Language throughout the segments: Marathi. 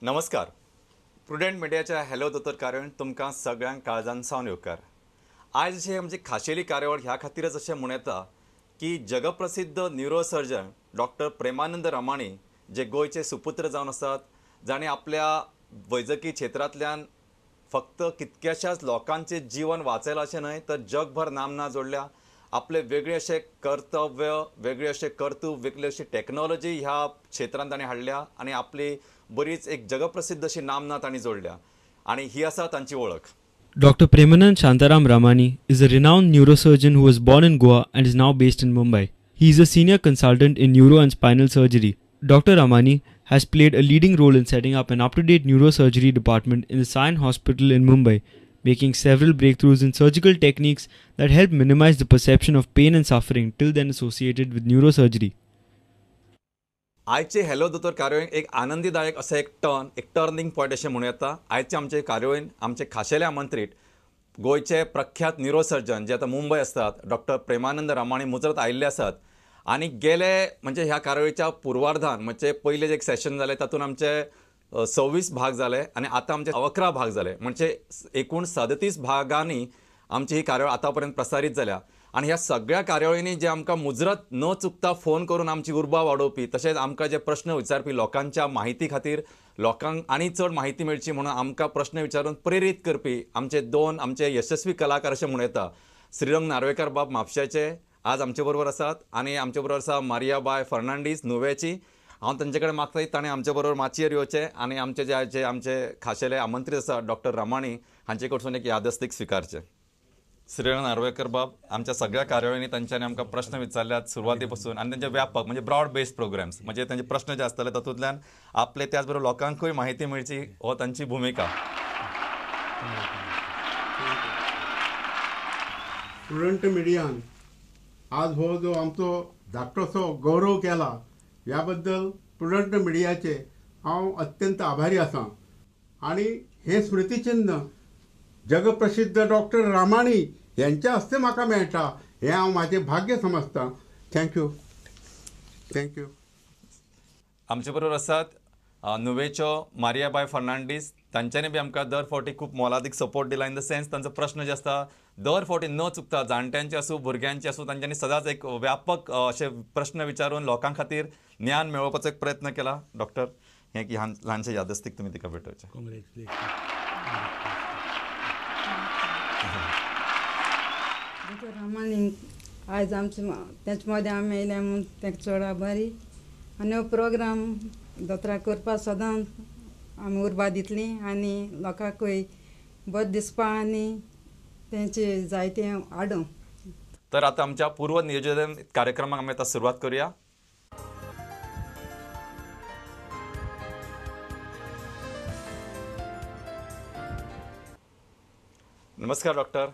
नमस्कार. प्रुडंट मिडियाच्या हॅलो दोतोर कार्यावळीन तुमकां सगळ्यांक काळजान सावन येवकार. आयज अशें आमची खाशेली कार्यावळ ह्या खातीरच अशें म्हणूं येता की जगप्रसिद्ध न्यूरोसर्जन डॉक्टर प्रेमानंद रमाणी जे गोंयचे सुपुत्र जावन आसात, जाणें आपल्या वैजकी क्षेत्रांतल्यान फक्त कितक्याशाच लोकांचे जीवन वाचयलां अशें न्हय तर जगभर नामना जोडल्या. आपले वेगळे अशें कर्तव्य, वेगळे अशें कर्तव्य, वेगळी अशी टॅक्नॉलॉजी ह्या क्षेत्रांत ताणें हाडल्या आनी आपली बरीच एक जगप्रसिद्ध अशी नामना तांणी जोडल्या आणि ही आसा तांची वळख. Dr. Premanand Shantaram Ramani is a renowned neurosurgeon who was born in Goa and is now based in Mumbai. He is a senior consultant in neuro and spinal surgery. Dr. Ramani has played a leading role in setting up an up-to-date neurosurgery department in the Sion Hospital in Mumbai, making several breakthroughs in surgical techniques that help minimize the perception of pain and suffering till then associated with neurosurgery. आयचे हॅलो दोतोर कार्यावळीन एक आनंदीदायक असं एक टर्निंग पॉयंट अशें म्हणूं येता. आयचे आमचे कार्यावळीन आमचे खाशेले आमंत्रीत गोंयचे प्रख्यात न्यूरोसर्जन जे आतां मुंबय असतात डॉक्टर प्रेमानंद रमाणी मुजरत आयिल्ले आसात आनी गेले म्हणजे ह्या कार्यावळीच्या पुर्वार्धान म्हणजे पयले जे एक सेशन जालें तातूंत आमचे 26 भाग जाले आनी आतां आमचे 11 भाग जाले म्हणजे एकूण 37 भागांनी आमची ही कार्यावळ आतां पर्यंत प्रसारीत जाल्या. आनी ह्या सगळ्या कार्यावळींनी जे आमकां मुजरत न चुकता फोन करून आमची उर्बा वाडोवपी तशेंच आमकां जे प्रश्न विचारपी लोकांच्या माहिती खातीर लोकांक आनी चड माहिती मेळची म्हणून आमकां प्रश्न विचारून प्रेरीत करपी आमचे दोन आमचे यशस्वी कलाकार अशें म्हणूं येता. श्रीरंग नार्वेकर बाब म्हापश्याचे आज आमचे बरोबर आसात आनी आमचे बरोबर आसा मारियाबाय फर्नांडीस नुवेची. हांव तांचे कडेन मागता ताणें आमचे बरोबर माचयेर येवचें आनी आमचे जे आमचे खाशेले आमंत्रीत आसा डॉक्टर रमाणी हांचे कडसून एक यादस्तीक स्विकारचें. श्रीरंग नार्वेकर बाब आमच्या सगळ्या कार्यावळींनी तांच्यांनी आमकां प्रश्न विचारल्यात सुरवाती पासून आनी तांचे व्यापक म्हणजे ब्रॉड बेस्ड प्रोग्राम्स म्हणजे तांचे प्रश्न जे आसतले तातूंतल्यान आपले त्याच बरोबर लोकांकूय माहिती मेळची हो तांची भुमिका. प्रुडंट मिडियान आज हो जो आमचो धाकटोसो गौरव केला ह्या बद्दल प्रुडंट मिडियाचे हांव अत्यंत आभारी आसां. आनी हे स्मृतिचिन्ह जगप्रसिद्ध डॉक्टर रामाणी यांच्या हस्ते म्हाका मेळटा हें हांव म्हाजें भाग्य समजतां. थँक्यू. आमचे बरोबर आसात नुवेच्यो मारियाबाय फर्नांडीस. तांच्यांनी बी आमकां दर फावटी खूब मोलादीक सपोर्ट दिला इन द सेन्स तांचो प्रश्न जे आसता दर फावटी न चुकता जाणट्यांचे आसूं भुरग्यांचे आसूं तांच्यांनी सदांच एक व्यापक अशे प्रश्न विचारून लोकां खातीर ज्ञान मेळोवपाचो एक प्रयत्न केला. डॉक्टर हें की ल्हानशें यादस्तीक तुमी तिका भेटोवचें. रामाणी आयज आमचे तेंचे मदें आमी येयले म्हूण तेका चड आभारी आनी हो प्रोग्राम दोतोराक करपा सदांच आमी उर्बा दितली आनी लोकांकूय बरें दिसपा आनी तेंचे जायतें हाडूं. तर आतां आमच्या पूर्व नियोजन कार्यक्रमाक आमी आतां सुरवात करुया. नमस्कार डॉक्टर.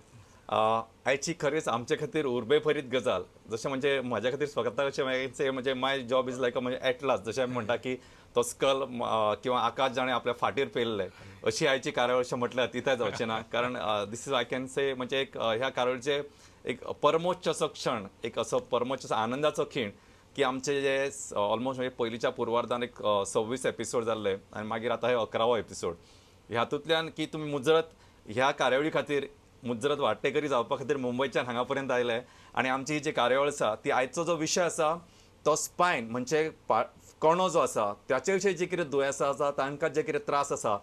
आयची खरेंच आमचे खातीर उर्बेभरीत गजाल जशें म्हणजे म्हाज्या खातीर स्वता अशें म्हणजे माय जॉब इज लायक म्हणजे एटलास जशें आमी म्हणटा की तो स्कल किंवा आकाश जाणें आपल्या फाटीर पेल्ले अशी आयची कार्यावळ अशें म्हटल्यार तिथं जावचें ना. कारण this is I can say म्हणजे एक ह्या कार्यावळीचे एक परमोच्च असो क्षण एक असो परमोच्च आनंदाचो खीण की आमचे जे ऑलमोस्ट म्हणजे पयलींच्या पुर्वार्धान एक 26 एपिसोड जाल्ले आनी मागीर आतां हे 11वो एपिसोड. ह्यातूंतल्यान की तुमी मुजरत ह्या कार्यावळी खातीर मुजरत वांटेकरी जावपा खातीर मुंबयच्यान हांगा पर्यंत आयले आनी आमची ही जी कार्यावळ आसा ती आयचो जो विशय आसा तो स्पायन म्हणजे कणो जो आसा त्याचे विशीं जी कितें दुयेंसां आसा तांकां जे कितें त्रास आसा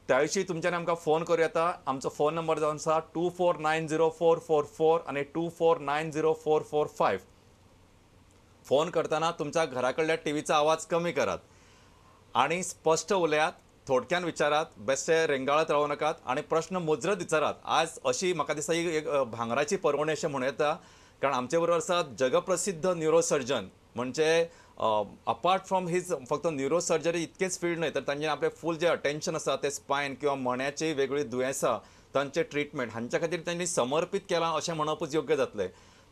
त्या विशीं तुमच्यानी आमकां फोन करूं येता. आमचो फोन नंबर जावन आसा 24904444 आनी 24904445. फोन करतना तुमच्या घरा कडल्या टीव्हीचो आवाज कमी करात आनी स्पश्ट उलयात, थोडक्यान विचारात, बेश्टे रेंगाळत रावूं नाकात आनी प्रश्न मुजरत विचारात. आज अशी म्हाका दिसता ही एक भांगराची पर्वणी अशें म्हणूं येता कारण आमचे बरोबर आसात जगप्रसिद्ध न्यूरोसर्जन म्हणजे अपार्ट फ्रॉम हीज फक्त न्यूरोसर्जरी इतकेच फील्ड न्हय तर तांचें आपलें फूल जे अटेन्शन आसा ते स्पायन किंवा मण्याची वेगळी दुयेंसां तांचे ट्रिटमेंट हांच्या खातीर तांणी समर्पीत केलां अशें म्हणपूच योग्य जातलें.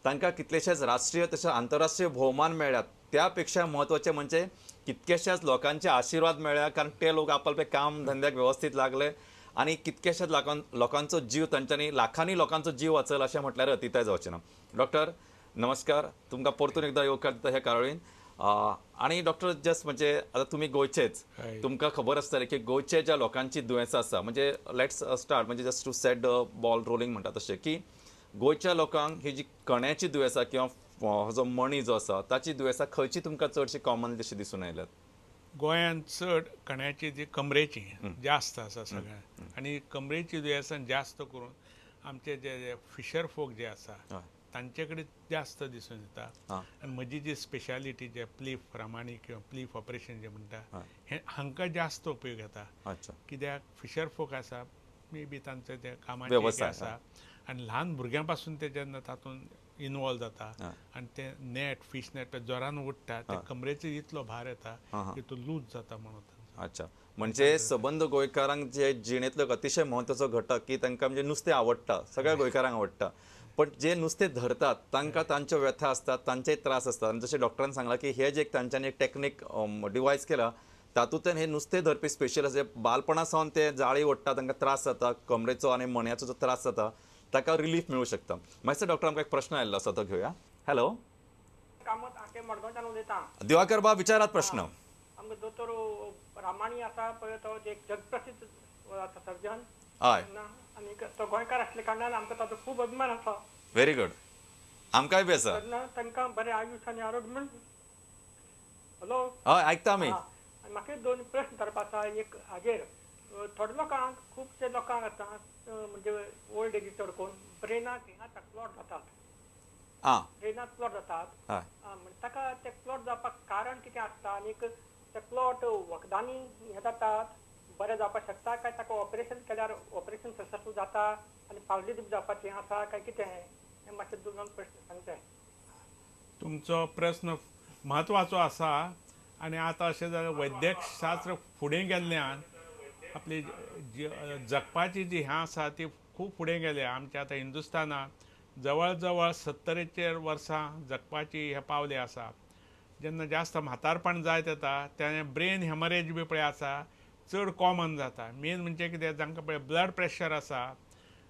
तांकां कितलेशेच राष्ट्रीय तशेंच आंतरराष्ट्रीय भोवमान मेळ्ळ्यात. त्या पेक्षा म्हत्वाचें म्हणजे कितकेशेच लोकांचे आशिर्वाद मेळ्ळ्या कारण ते लोक आपले काम धंद्याक व्यवस्थीत लागले आनी कितकेशेच लोकांचो जीव तांच्यांनी लाखांनी लोकांचो जीव वाचयलो अशें म्हटल्यार अतिताय जावचें ना. डॉक्टर नमस्कार. तुमकां परतून एकदां येवकार दिता ह्या कार्यावळीन. आणि डॉक्टर जस्ट म्हणजे आता तुम्ही गोंयचेच हय. तुमकां खबर आसतलें की गोंयचे ज्या लोकांची दुयेंसां आसा म्हणजे लेट्स स्टार्ट म्हणजे just to set the ball rolling म्हणटा तशें की गोंयच्या लोकांक ही जी कण्याची दुयेंसां किंवा हो जो मणी जो आसा ताची दुयेंसां खंयची तुमकां चडशी कॉमन अशी दिसून आयल्यात? गोंयांत चड कण्याची जी कमरेची जास्त आसा सगळ्यात आनी कमरेची दुयेंसां जास्त करून आमचे जे फिशर फोक जे आसा हय. तांचे कडेन जास्त दिसून येता हां. आनी म्हजी जी स्पेशालिटी जे प्लीफ रामाणी किंवा प्लीफ ऑपरेशन जे म्हणटा हय. हें हांकां जास्त उपयोग येता अच्छा. कित्याक फिशर फोक आसा मे बी तांचे ते कामाचे वेवसाय, आसा आनी ल्हान भुरग्यां पासून ते जेन्ना तातूंत इनवॉल्व जाता हय. आनी ते नेट फिश नेट जोरान उडटा ते कमरेचो इतलो भार येता की तो लूज जाता म्हणून अच्छा. म्हणजे सबंद गोंयकारांक जे जिणेंतलो अतिशय म्हत्वाचो घटक की तांकां म्हणजे नुस्तें आवडटा, सगळ्या गोंयकारांक आवडटा. पण जे नुस्तें धरतात तांकां तांच्यो व्यथा आसतात, तांचेय त्रास आसतात. आनी जशें डॉक्टरान सांगलां की हे जे तांच्यांनी एक टॅक्नीक डिवायस केला तातूंतल्यान हे नुस्तें धरपी स्पेशलिस्ट जे बालपणा सावन ते जाळी ओडटा तांकां त्रास जाता, कमरेचो आनी मण्याचो जो त्रास जाता ताका रिलीफ मेळूं शकता. मातसो डॉक्टर आमकां एक प्रश्न आयिल्लो आसा तो घेवया. हॅलो, कामत आके मडगांवच्यान उलयतां. दिवाकर बाब विचारात प्रश्न. आमकां दोतोर रामाणी आसा पळय तो एक जगप्रसिद्ध आसा सर्जन हय. आनी तो गोंयकार आसले कारणान आमकां ताचो खूब अभिमान आसा. Very good. आमकांय बी आसा. तेन्ना तांकां बरें आयुश्य आनी आरोग्य म्हण. हॅलो. हय, आयकता आमी. आनी म्हाका दोन प्रश्न विचारपाक आसा. एक हाजेर थोड्या लोकांक खुबशे लोकांक आतां म्हणजे ओल्ड एजीचे कोण ब्रेनाक हिंगा क्लॉट जातात. ब्रेनाक क्लॉट जातात. हय. म्हणजे ताका ते क्लॉट जावपाक कारण कितें आसता आनी ते क्लॉट वखदांनी हे जातात बरें जावपाक शकता काय ताका ऑपरेशन केल्यार ऑपरेशन सक्सेसफूल जाता आनी पॉझिटीव जावपाचें आसा काय कितें हें मातशें दोन प्रश्न सांगताय. तुमचो प्रश्न म्हत्वाचो आसा आनी आतां अशें जालें वैद्यक शास्त्र फुडें गेल्ल्यान आपली जगपाची जी हें आसा ती खूब फुडें गेल्या. आमच्या आतां हिंदुस्तानात जवळ जवळ 70 वर्सां जगपाची हे पावले आसा. जेन्ना जास्त म्हातारपण जायत येता तेन्ना ब्रेन हेमरेज बी पळय आसा चड कॉमन जाता. मेन म्हणजे कितें जांकां पळय ब्लड प्रेशर आसा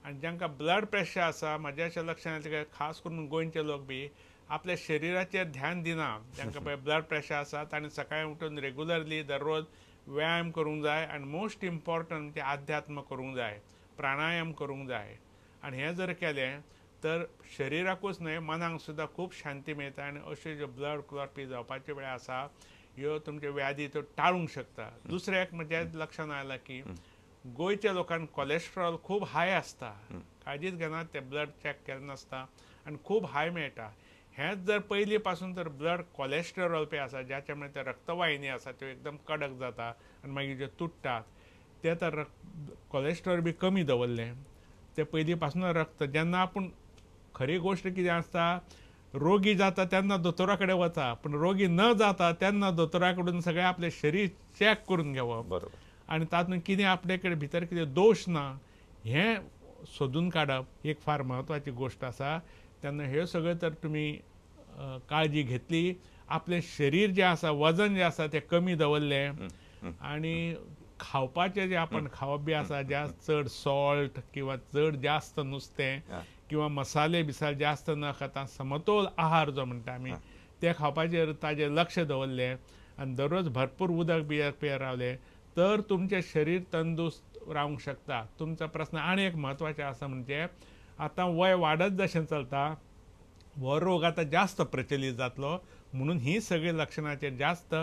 आनी जांकां ब्लड प्रेशर आसा म्हाज्या अशें लक्षांत येता की खास करून गोंयचे लोक बी आपल्या शरिराचेर ध्यान दिना. जांकां पळय ब्लड प्रेशर आसा ताणें सकाळीं उठून रेगुलरली दररोज व्यायाम करूंक जाय आनी मोस्ट इम्पॉर्टंट म्हणजे अध्यात्म करूंक जाय, प्राणायाम करूंक जाय. आनी हें जर केलें तर शरिराकूच न्हय मनाक सुद्दां खूब शांती मेळटा आनी अश्यो ज्यो ब्लड क्लॉट बी जावपाचे वेळ आसा ह्यो तुमचे व्याधी त्यो टाळूंक शकता. दुसरें एक म्हज्या लक्षांत आयलां की गोंयच्या लोकांक कोलेस्ट्रॉल खूब हाय आसता. काळजीच घेनात, ते ब्लड चॅक केलें नासता आनी खूब हाय मेळटा. हेंच जर पयलीं पासून तर ब्लड कोलेस्ट्रॉल पळय आसा ज्याच्या मुळे ते रक्तवाहिनी आसा त्यो एकदम कडक जाता आनी मागीर जे तुटतात ते तर कोलेस्ट्रॉल बी कमी दवरलें ते पयलीं पासून रक्त जेन्ना आपूण खरी गोश्ट कितें आसता रोगी जाता तेन्ना दोतोरा कडेन वता पूण रोगी न जाता तेन्ना दोतोरा कडून सगळें आपलें शरीर चॅक करून घेवप बरोबर. आनी तातूंत कितें आपले कडेन भितर कितें दोश ना हें सोदून काडप एक फार म्हत्वाची गोश्ट आसा. तेन्ना ह्यो सगळ्यो तर तुमी काळजी घेतली, आपलें शरीर जें आसा वजन जें आसा तें कमी दवरलें आनी खावपाचें जें आपण खावप बी आसा जास्त चड सॉल्ट किंवा चड जास्त नुस्तें किंवा मसाले बिसाले जास्त न खाता समतोल आहार जो म्हणटा आमी ते खावपाचेर ताजेर लक्ष दवरलें आनी दररोज भरपूर उदक पियत रावलें तर तुमचें शरीर तंदुरुस्त रावंक शकता. तुमचो प्रश्न आनी एक म्हत्वाचें आसा म्हणजे आतां वय वाडत जशें चलता हो रोग आतां जास्त प्रचलीत जातलो म्हणून ही सगळीं लक्षणांचेर जास्त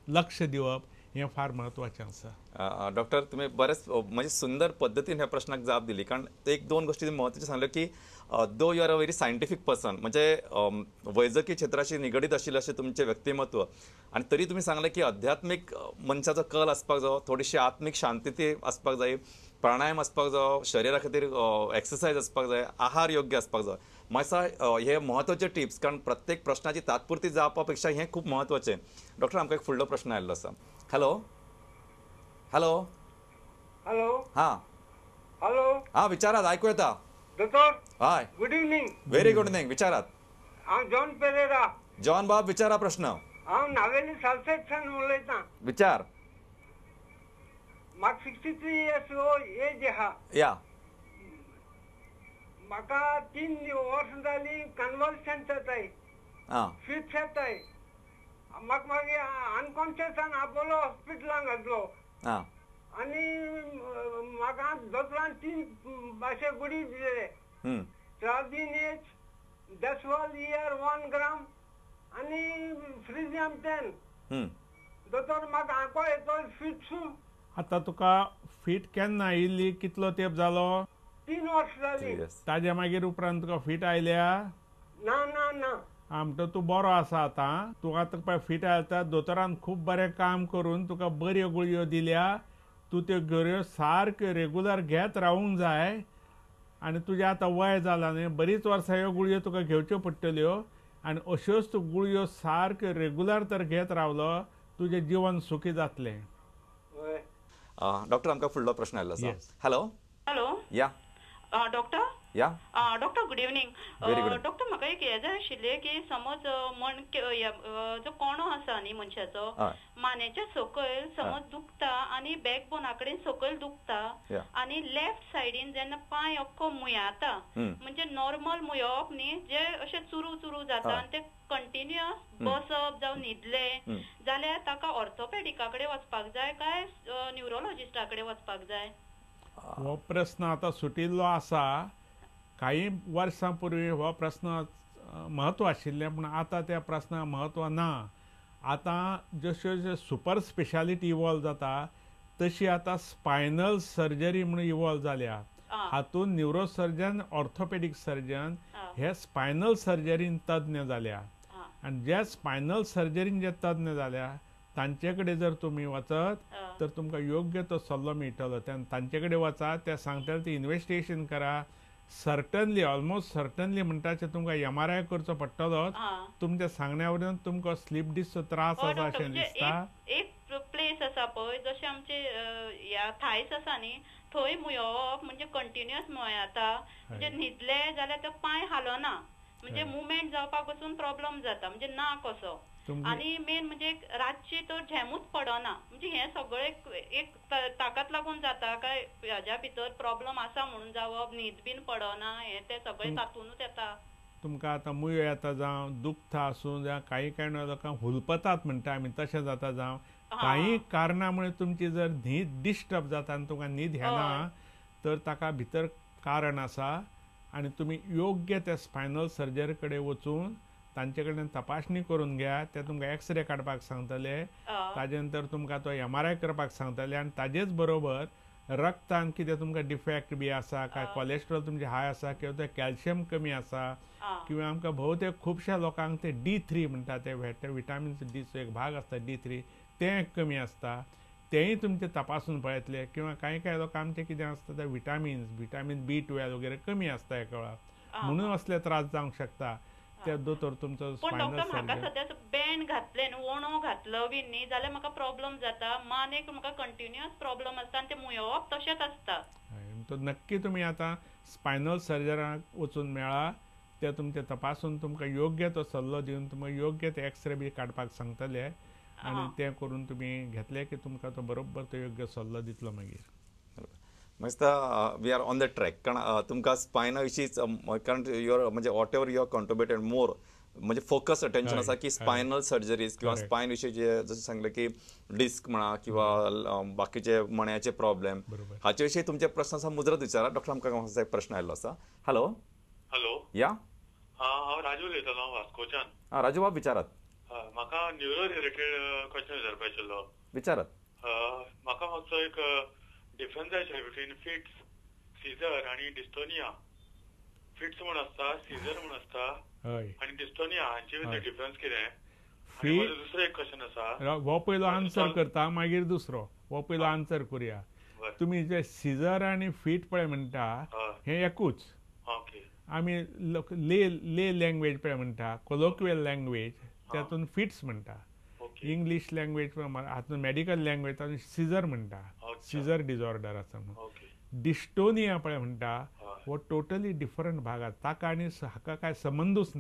लक्ष दिवप हें फार म्हत्वाचें आसा. डॉक्टर तुमी बरेच म्हणजे सुंदर पद्दतीन ह्या प्रश्नाक जाप दिली. कारण एक दोन गोष्टी म्हत्वाच्यो सांगल्यो की दो you are a very scientific person म्हणजे वैजकी क्षेत्राशी निगडीत आशिल्लें अशें तुमचें व्यक्तिमत्व आनी तरी तुमी सांगलें की अध्यात्मीक मनशाचो कल आसपाक जाय, थोडीशी आत्मीक शांती आसपाक जाय, प्राणायाम आसपाक जाय, शरिरा खातीर एक्सरसायज आसपाक जाय, आहार योग्य आसपाक जाय. मातसो हे म्हत्वाचे टिप्स कारण प्रत्येक प्रश्नाची तात्पुरती जावपा पेक्षा हें खूब म्हत्वाचें. डॉक्टर आमकां एक फुडलो प्रश्न आयिल्लो आसा. Hello hello hello. हां हॅलो. हां विचारात, आयकूं येता. दोतोर. हय. Good evening. Very good evening. विचारात. हांव जॉन पेरेरा. जॉन बाब विचारा प्रश्न. हांव नावेली सालसेतच्यान उलयतां. विचार. म्हाका 63 इयर्स एज आहा. या. म्हाका 3 वर्सां जालीं कन्वल्शन्स येताय. हां. फिट्स येताय म्हाका मागीर अनकॉन्शियसान अपोलो हॉस्पिटलान घातलो आं आनी म्हाका दोतोरान 3 अशे गुडी दिले हं, ट्राझीन एच डेसवाल इयर 1 ग्राम आनी फ्रिजियम 10 हं. दोतोर म्हाका पळय तो फिट्सू आतां तुका फीट केन्ना आयिल्ली कितलो तेंप जालो 3 वर्स जाली Yes. ताज्या मागीर उपरांत तुका फीट आयल्या ना ना ना आमटो तूं बरो आसा आतां तुका आतां पळय फीट आयता दोतोरान खूब बरें काम करून तुका बऱ्यो गुळयो दिल्या तूं त्यो गुळयो सारक्यो रेगुलर घेत रावूंक जाय आनी तुजें आतां वय जालां न्ही बरीच वर्सां ह्यो गुळयो तुका घेवच्यो पडटल्यो आनी अश्योच तूं गुळयो सारक्यो रेगुलर तर घेत रावलो तुजें जिवन सुखी जातलें. हय डॉक्टर आमकां फुडलो प्रश्न आयल्लो आसा. Yes. हॅलो हॅलो या डॉक्टर या doctor good evening Very good. Doctor म्हाका एक हें जाय आशिल्लें की समज जो कोणो आसा न्ही मनशाचो हय. मानेच्या सकयल समज दुखता आनी बॅकबोना कडेन सकयल दुखता Yeah. आनी लेफ्ट सायडीन जेन्ना पांय अख्खो मुयाता म्हणजे नॉर्मल मुयोवप न्ही जे अशें चुरू चुरू जाता हय. आनी ते कंटिन्युअस बसप जावं न्हिदले जाल्यार ताका ऑर्थोपेडिका कडेन वचपाक जाय काय न्युरोलॉजिस्टा कडेन वचपाक जाय. हो प्रश्न आतां सुटिल्लो आसा. काही वर्सां पूर्वी हो प्रश्न महत्व आशिल्लें पूण आतां त्या प्रश्नाक महत्व ना. आतां जश्यो जश्यो सुपर स्पेशालिटी इवॉल्व जाता तशी आतां स्पायनल सर्जरी म्हणून इवॉल्व जाल्या. हातूंत न्युरोसर्जन ऑर्थोपेडिक सर्जन हे स्पायनल सर्जरीन तज्ञ जाल्या आनी जे स्पायनल सर्जरीन जे तज्ञ जाल्या तांचे कडेन जर तुमी वचत तर तुमकां योग्य तो सल्लो मेळटलो. तांचे कडेन वचात ते सांगतात ते इन्वेस्टिगेशन करा. सर्टनली ऑलमोस्ट सर्टनली म्हणटाचे तुमकां MRI करचो पडटलो. तुमच्या सांगण्या वरून तुमकां स्लीप डिसचो त्रास आसा अशें दिसता. एक प्लेस आसा पळय जशें आमचे ह्या थायस आसा न्ही थंय मुयोवप म्हणजे कंटिन्युअस मुयाता म्हणजे न्हिदले जाल्यार तो पांय हालना म्हणजे मुवमेंट जावपाक वचून प्रॉब्लेम जाता म्हणजे ना कसो आनी मेन म्हणजे रातची तो झेमूच पडना म्हणजे हे सगळें एक ताकाच लागून जाता काय हाज्या भितर प्रॉब्लेम आसा म्हणून जावप न्हीद बीन पडना हे ते सगळें तातूंतूच येता. तुमकां आतां मुयो येता जावं दुखता आसूं जावं काही लोकांक हुलपतात म्हणटा आमी तशें जाता जावं काही कारणामुळे तुमची जर न्हीद डिस्टर्ब जाता आनी तुमकां न्हीद येना तर ताका भितर कारण आसा आनी तुमी योग्य त्या स्पायनल सर्जरी कडेन वचून तांचे कडेन तपासणी करून घ्या. ते तुमकां एक्सरे काडपाक सांगतले. ताजे नंतर तुमकां तो MRI करपाक सांगतले आनी ताजेच बरोबर रक्तान कितें तुमकां डिफेक्ट बी आसा काय कोलेस्ट्रॉल तुमचे हाय आसा किंवा ते कॅल्शियम कमी आसा किंवा आमकां भोवतेक खुबश्या लोकांक ते D3 म्हणटा ते विटामीन डीचो एक भाग आसता D3 तें कमी आसता तेंय तुमचे तपासून पळयतले किंवा काही लोकांचे कितें आसता ते विटामीन B12 वगैरे कमी आसता एका वेळार म्हणून असले त्रास जावंक शकता. ते दोतोर तुमचो स्पायनल सर्जन सद्याक बँड घातले न्हू वणो घातलो बी न्ही जाल्यार म्हाका प्रॉब्लेम जाता मानेक म्हाका कंटिन्युअस प्रॉब्लेम आसता आनी ते मुयोवप तशेंच आसता. तो नक्की तुम्ही आता स्पायनल सर्जराक वचून मेळा. ते तुमचे तपासून तुमकां योग्य तो सल्लो दिवन तुमकां योग्य ते एक्सरे बी काडपाक सांगतले आनी ते करून तुमी घेतले की तुमकां तो बरोबर तो योग्य सल्लो दितलो मागीर. We are on the track कारण तुमकां स्पायना विशींच कारण युअर म्हणजे whatever your contributed more म्हणजे फोकस अटेन्शन आसा की स्पायनल सर्जरीज किंवा स्पायन विशीं जे जशें सांगलें की डिस्क म्हणा किंवा बाकीचे मण्याचे प्रॉब्लेम हाचे विशीं तुमचे प्रश्न आसा मुजरत विचारा. डॉक्टर आमकां एक प्रश्न आयल्लो आसा. हॅलो या हांव राजू उलयतालो वास्कोच्यान. राजू बाब विचारात. म्हाका न्यूरो रिलेटेड क्वेश्चन विचारपाक आशिल्लो. विचारात. म्हाका मातसो एक डिफरन्स जाय आशिल्लो बिटवीन फिट्स सीझर आनी डिस्टोनिया. फिट्स म्हण आसता सीझर म्हण आसता आनी डिस्टोनिया हांचे भितर डिफरन्स कितें? दुसरो एक क्वेश्चन आसा. हो पयलो आन्सर करता मागीर दुसरो. हो पयलो आन्सर करुया. तुमी जे सीझर आनी फिट पळय म्हणटा हे एकूच. आमी ले लँग्वेज पळय म्हणटा कोलोक्युअल लँग्वेज त्यातून फिट्स म्हणटा. इंग्लीश लँग्वेज हातून मेडिकल लँग्वेज सीझर म्हणटा. सीझर डिसऑर्डर आसा म्हणून. डिस्टोनिया पळय म्हणटा हो टोटली डिफरंट भाग आसा. ताका आनी हाका काय संबंदूच ना.